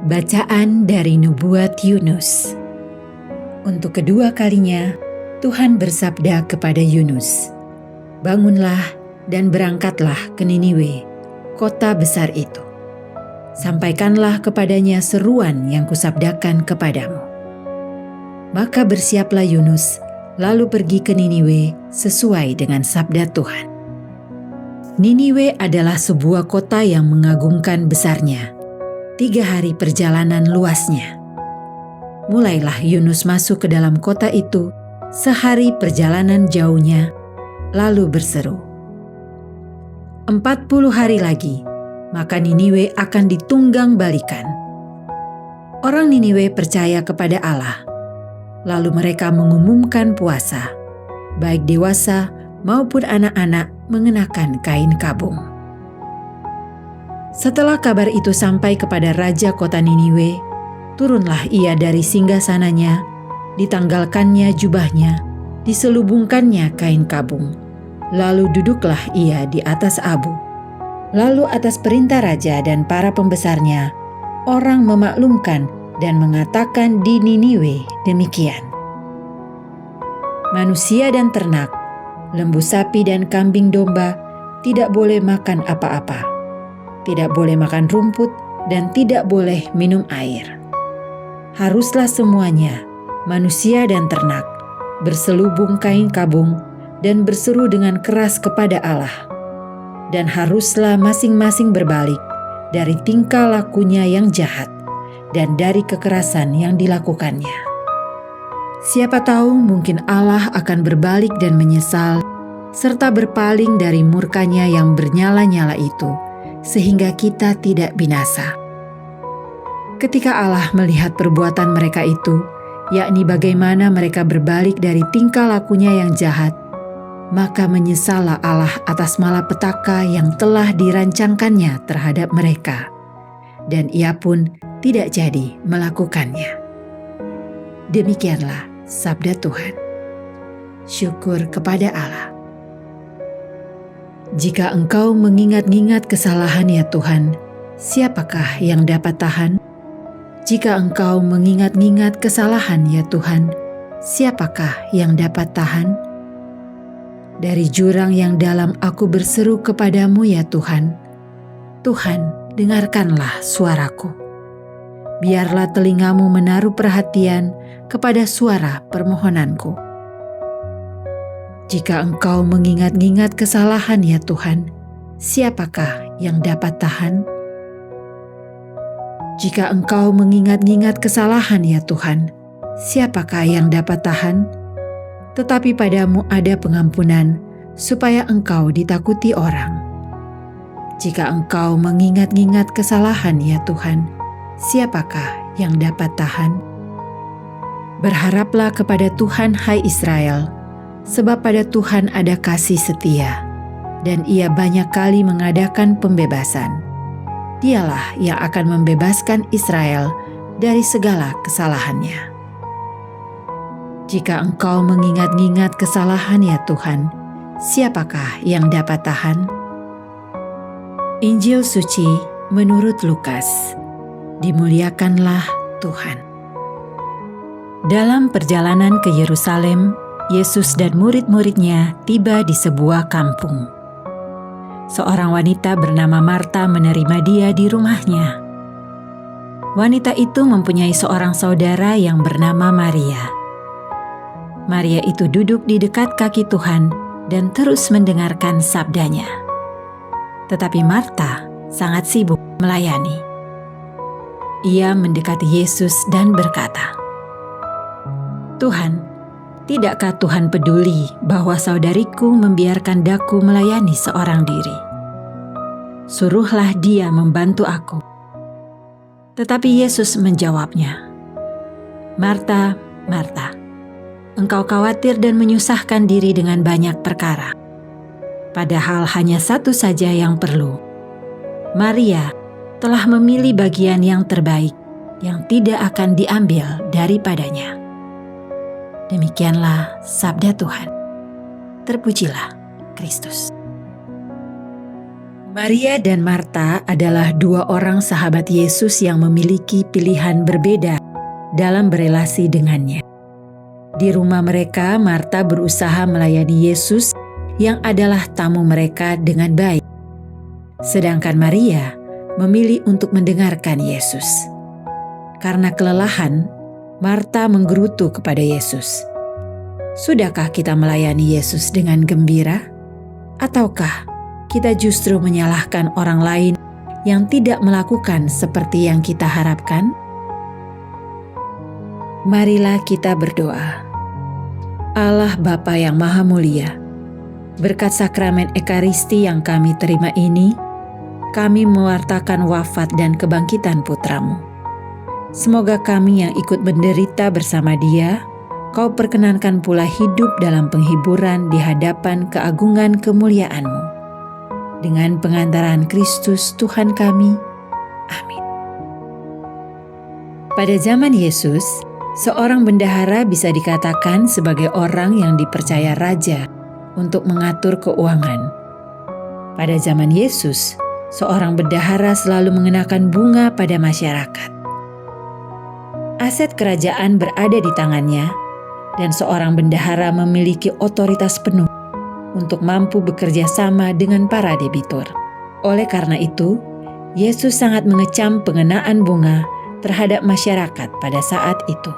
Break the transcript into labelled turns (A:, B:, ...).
A: Bacaan dari Nubuat Yunus. Untuk kedua kalinya, Tuhan bersabda kepada Yunus, "Bangunlah dan berangkatlah ke Niniwe, kota besar itu. Sampaikanlah kepadanya seruan yang kusabdakan kepadamu." Maka bersiaplah Yunus, lalu pergi ke Niniwe sesuai dengan sabda Tuhan. Niniwe adalah sebuah kota yang mengagumkan besarnya. 3 hari perjalanan luasnya. Mulailah Yunus masuk ke dalam kota itu, sehari perjalanan jauhnya, lalu berseru, 40 hari lagi, maka Niniwe akan ditunggang balikan. Orang Niniwe percaya kepada Allah, lalu mereka mengumumkan puasa, baik dewasa maupun anak-anak mengenakan kain kabung. Setelah kabar itu sampai kepada raja kota Niniwe, turunlah ia dari singgasananya, ditanggalkannya jubahnya, diselubungkannya kain kabung. Lalu duduklah ia di atas abu. Lalu atas perintah raja dan para pembesarnya, orang memaklumkan dan mengatakan di Niniwe demikian. Manusia dan ternak, lembu sapi dan kambing domba tidak boleh makan apa-apa. Tidak boleh makan rumput dan tidak boleh minum air. Haruslah semuanya, manusia dan ternak, berselubung kain kabung dan berseru dengan keras kepada Allah. Dan haruslah masing-masing berbalik dari tingkah lakunya yang jahat dan dari kekerasan yang dilakukannya. Siapa tahu mungkin Allah akan berbalik dan menyesal, serta berpaling dari murkanya yang bernyala-nyala itu, sehingga kita tidak binasa. Ketika Allah melihat perbuatan mereka itu, yakni bagaimana mereka berbalik dari tingkah lakunya yang jahat, maka menyesallah Allah atas malapetaka yang telah dirancangkannya terhadap mereka, dan ia pun tidak jadi melakukannya. Demikianlah sabda Tuhan. Syukur kepada Allah. Jika engkau mengingat-ingat kesalahan ya Tuhan, siapakah yang dapat tahan? Jika engkau mengingat-ingat kesalahan ya Tuhan, siapakah yang dapat tahan? Dari jurang yang dalam aku berseru kepadamu ya Tuhan. Tuhan, dengarkanlah suaraku. Biarlah telingamu menaruh perhatian kepada suara permohonanku. Jika engkau mengingat-ingat kesalahan ya Tuhan, siapakah yang dapat tahan? Jika engkau mengingat-ingat kesalahan ya Tuhan, siapakah yang dapat tahan? Tetapi padamu ada pengampunan, supaya engkau ditakuti orang. Jika engkau mengingat-ingat kesalahan ya Tuhan, siapakah yang dapat tahan? Berharaplah kepada Tuhan, hai Israel, sebab pada Tuhan ada kasih setia, dan ia banyak kali mengadakan pembebasan. Dialah yang akan membebaskan Israel dari segala kesalahannya. Jika engkau mengingat-ingat kesalahan ya Tuhan, siapakah yang dapat tahan? Injil Suci menurut Lukas. Dimuliakanlah Tuhan. Dalam perjalanan ke Yerusalem, Yesus dan murid-muridnya tiba di sebuah kampung. Seorang wanita bernama Marta menerima dia di rumahnya. Wanita itu mempunyai seorang saudara yang bernama Maria. Maria itu duduk di dekat kaki Tuhan dan terus mendengarkan sabdanya. Tetapi Marta sangat sibuk melayani. Ia mendekati Yesus dan berkata, "Tuhan, tidakkah Tuhan peduli bahwa saudariku membiarkan daku melayani seorang diri? Suruhlah dia membantu aku." Tetapi Yesus menjawabnya, "Marta, Marta, engkau khawatir dan menyusahkan diri dengan banyak perkara. Padahal hanya satu saja yang perlu. Maria telah memilih bagian yang terbaik, yang tidak akan diambil daripadanya." Demikianlah sabda Tuhan. Terpujilah Kristus. Maria dan Marta adalah dua orang sahabat Yesus yang memiliki pilihan berbeda dalam berelasi dengannya. Di rumah mereka, Marta berusaha melayani Yesus yang adalah tamu mereka dengan baik. Sedangkan Maria memilih untuk mendengarkan Yesus. Karena kelelahan, Marta menggerutu kepada Yesus. Sudahkah kita melayani Yesus dengan gembira? Ataukah kita justru menyalahkan orang lain yang tidak melakukan seperti yang kita harapkan? Marilah kita berdoa. Allah Bapa yang Maha Mulia, berkat sakramen Ekaristi yang kami terima ini, kami mewartakan wafat dan kebangkitan Putra-Mu. Semoga kami yang ikut menderita bersama Dia, Kau perkenankan pula hidup dalam penghiburan di hadapan keagungan kemuliaan-Mu. Dengan pengantaran Kristus Tuhan kami. Amin. Pada zaman Yesus, seorang bendahara bisa dikatakan sebagai orang yang dipercaya raja untuk mengatur keuangan. Pada zaman Yesus, seorang bendahara selalu mengenakan bunga pada masyarakat. Aset kerajaan berada di tangannya, dan seorang bendahara memiliki otoritas penuh untuk mampu bekerja sama dengan para debitur. Oleh karena itu, Yesus sangat mengecam pengenaan bunga terhadap masyarakat pada saat itu.